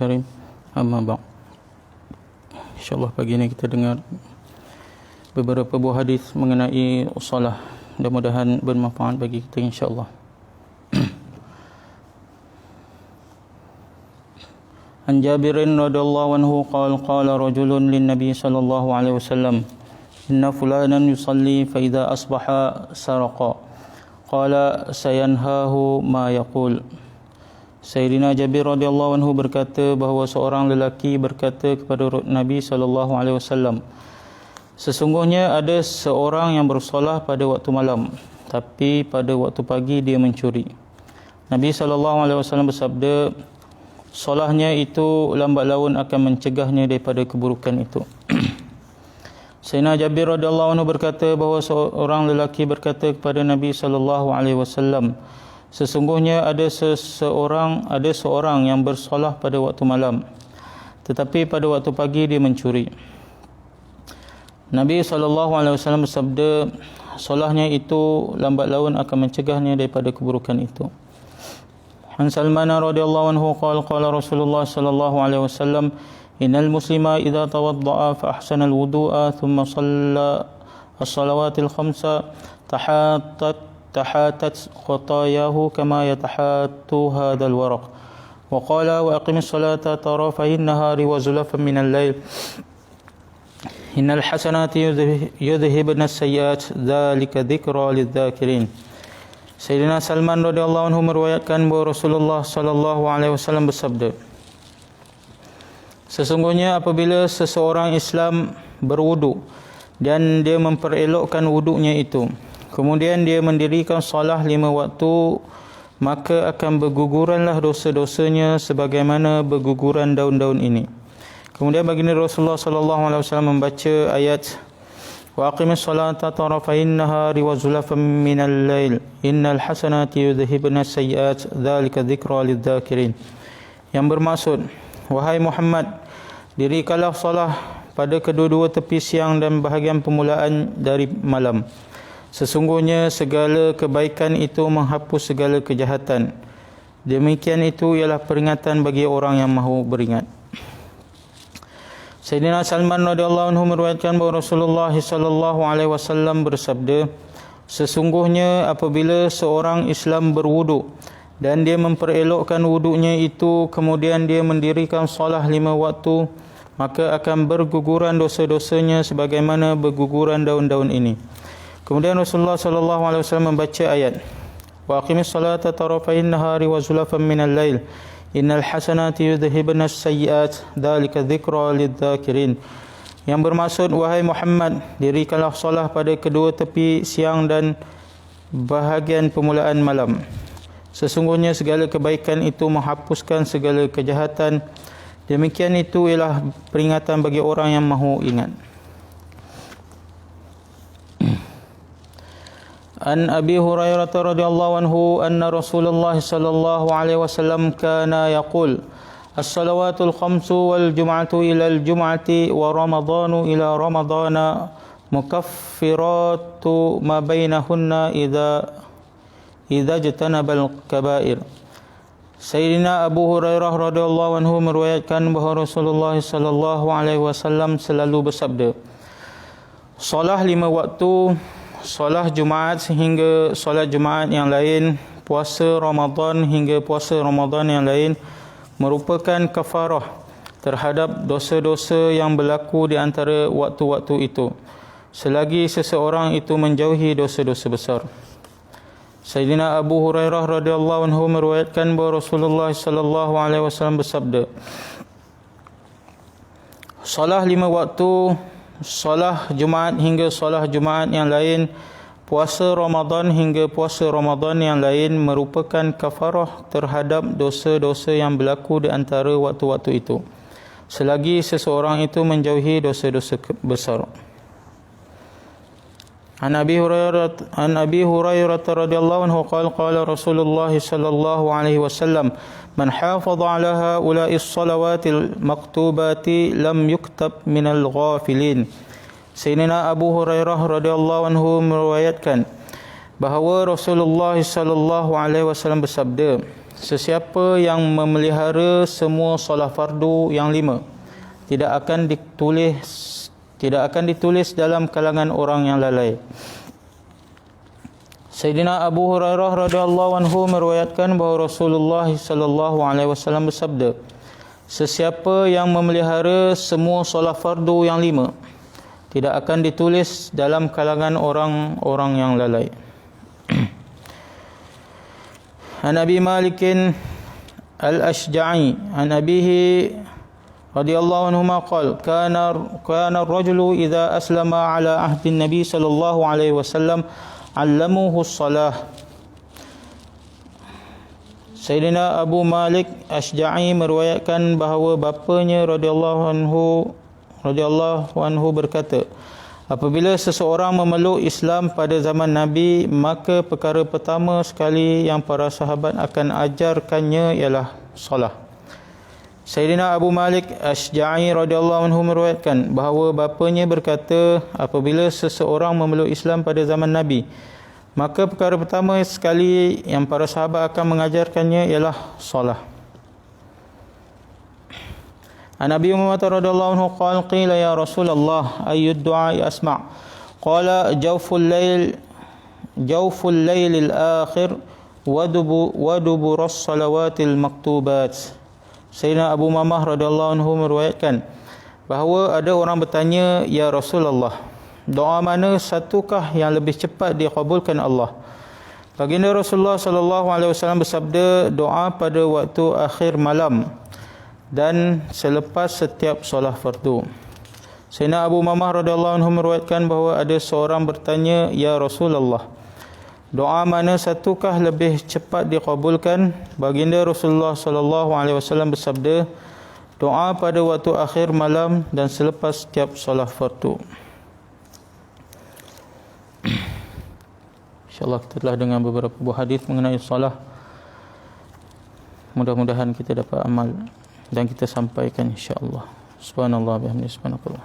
الكريم أما بعد. InsyaAllah pagi ini kita dengar beberapa buah hadis mengenai salat. Mudah-mudahan bermanfaat bagi kita insyaAllah. An Jabirin radhiyallahu anhu qala rajulun lin nabi sallallahu alaihi wasallam inna fulanan yusalli fa idza asbaha saraqa qala sayanhahu ma yaqul. Sayyidina Jabir radhiyallahu anhu berkata bahawa seorang lelaki berkata kepada Nabi sallallahu alaihi wasallam, sesungguhnya ada seorang yang bersolat pada waktu malam, tapi pada waktu pagi dia mencuri. Nabi sallallahu alaihi wasallam bersabda, solatnya itu lambat laun akan mencegahnya daripada keburukan itu. Sayyidina Jabir radhiyallahu anhu berkata bahawa seorang lelaki berkata kepada Nabi sallallahu alaihi wasallam, sesungguhnya ada seorang yang bersolat pada waktu malam, tetapi pada waktu pagi dia mencuri. Nabi SAW bersabda, solatnya itu lambat laun akan mencegahnya daripada keburukan itu. An Salman radhiyallahu anhu qala Rasulullah sallallahu alaihi wasallam, innal muslima idza tawadda'a fa ahsana al-wudu'a thumma shalla as-salawatil khamsa tahatat khatayahu kama yatahattu hadzal waraq. Wa qala wa aqimis salata tarafayn nahari wa zulafan minal lail. Innal hasanati yudhhibna as-sayyi'at dzalika dzikra lidz-dzakirin. Sayyidina Salman radhiyallahu anhu meriwayatkan bahawa Rasulullah sallallahu alaihi wasallam bersabda, sesungguhnya apabila seseorang Islam berwudu dan dia memperelokkan wuduknya itu, kemudian dia mendirikan solat 5 waktu, maka akan berguguranlah dosa-dosanya sebagaimana berguguran daun-daun ini. Kemudian baginda Rasulullah sallallahu alaihi wasallam membaca ayat wa aqimis salata tarafayn nahari wa zulafan minal lail innal hasanati yudhhibna as-sayyi'at dzalika dzikra lidz-dzakirin, yang bermaksud, wahai Muhammad, dirikanlah solat pada kedua-dua tepi siang dan bahagian permulaan dari malam. Sesungguhnya segala kebaikan itu menghapus segala kejahatan. Demikian itu ialah peringatan bagi orang yang mahu beringat. Sayyidina Salman radhiyallahu anhu meriwayatkan bahawa Rasulullah sallallahu alaihi wasallam bersabda, sesungguhnya apabila seorang Islam berwudu dan dia memperelokkan wuduknya itu, kemudian dia mendirikan solat 5 waktu, maka akan berguguran dosa-dosanya sebagaimana berguguran daun-daun ini. Kemudian Rasulullah sallallahu alaihi wasallam membaca ayat wa aqimis salata tarafayn nahari wa zulafan minal lail innal hasanati yudhhibna as-sayyi'at dzalika dzikra lidz-dzakirin, yang bermaksud, wahai Muhammad, dirikanlah solat pada kedua tepi siang dan bahagian permulaan malam. Sesungguhnya segala kebaikan itu menghapuskan segala kejahatan. Demikian itu ialah peringatan bagi orang yang mahu ingat. An Abi Hurairah radhiyallahu anhu anna Rasulullah sallallahu alaihi wasallam kana yaqul as-salawatul khamsu wal jum'atu ila al-jum'ati wa ramadhanu ila ramadhana mukaffiratu ma bainahunna idza ijtanabal kaba'ir. Sayyidina Abu Hurairah radhiyallahu anhu meriwayatkan bahawa Rasulullah sallallahu alaihi wasallam selalu bersabda, solat 5 waktu, solat Jumaat hingga solat Jumaat yang lain, puasa Ramadan hingga puasa Ramadan yang lain merupakan kafarah terhadap dosa-dosa yang berlaku di antara waktu-waktu itu, selagi seseorang itu menjauhi dosa-dosa besar. Sayyidina Abu Hurairah radhiyallahu anhu meriwayatkan bahawa Rasulullah sallallahu alaihi wasallam bersabda, solat 5 waktu, solat Jumaat hingga solat Jumaat yang lain, puasa Ramadan hingga puasa Ramadan yang lain merupakan kafarah terhadap dosa-dosa yang berlaku di antara waktu-waktu itu, selagi seseorang itu menjauhi dosa-dosa besar. An Abi Hurairah radhiyallahu anhu qala Rasulullah sallallahu alaihi wasallam, man hafadha ala haula'i as-salawatil maktubati lam yuktab minal ghafilin. Sayyidina Abu Hurairah radhiyallahu anhu meriwayatkan bahawa Rasulullah sallallahu alaihi wasallam bersabda, sesiapa yang memelihara semua solat fardu yang 5 tidak akan ditulis dalam kalangan orang yang lalai. Sayyidina Abu Hurairah radhiyallahu anhu meriwayatkan bahawa Rasulullah sallallahu alaihi wasallam bersabda, sesiapa yang memelihara semua solat fardu yang 5 tidak akan ditulis dalam kalangan orang-orang yang lalai. An Abi Malik al-Ashja'i an abihi radhiyallahu anhu qala kana ar-rajulu idza aslama ala ahdi an-nabi sallallahu alaihi wasallam 'allamuhu as-salah. Sayyidina Abu Malik Ashja'i meriwayatkan bahawa bapanya radhiyallahu anhu berkata, apabila seseorang memeluk Islam pada zaman Nabi, maka perkara pertama sekali yang para sahabat akan ajarkannya ialah solat. Sayyidina Abu Malik Ashja'i radhiyallahu anhu meriwayatkan bahawa bapanya berkata, apabila seseorang memeluk Islam pada zaman Nabi, maka perkara pertama sekali yang para sahabat akan mengajarkannya ialah solat. An Abi Umamah radhiyallahu anhu qala qila ya Rasulullah ayyud du'a asma', qala jawful layl al-akhir wa dubur as-salawatil maktubat. Sayyidina Abu Umamah radhiyallahu anhu meriwayatkan bahawa ada orang bertanya, ya Rasulullah, doa mana satukah yang lebih cepat dikabulkan Allah? Baginda Rasulullah sallallahu alaihi wasallam bersabda, doa pada waktu akhir malam dan selepas setiap solat fardu. Sayyidina Abu Umamah radhiyallahu anhu meriwayatkan bahawa ada seorang bertanya, ya Rasulullah, doa mana satukah lebih cepat dikabulkan? Baginda Rasulullah sallallahu alaihi wasallam bersabda, doa pada waktu akhir malam dan selepas setiap solat fardu. InsyaAllah kita telah dengar beberapa buah hadis mengenai solat. Mudah-mudahan kita dapat amal dan kita sampaikan insya-Allah. Subhanallah bihamdihi subhanakallah.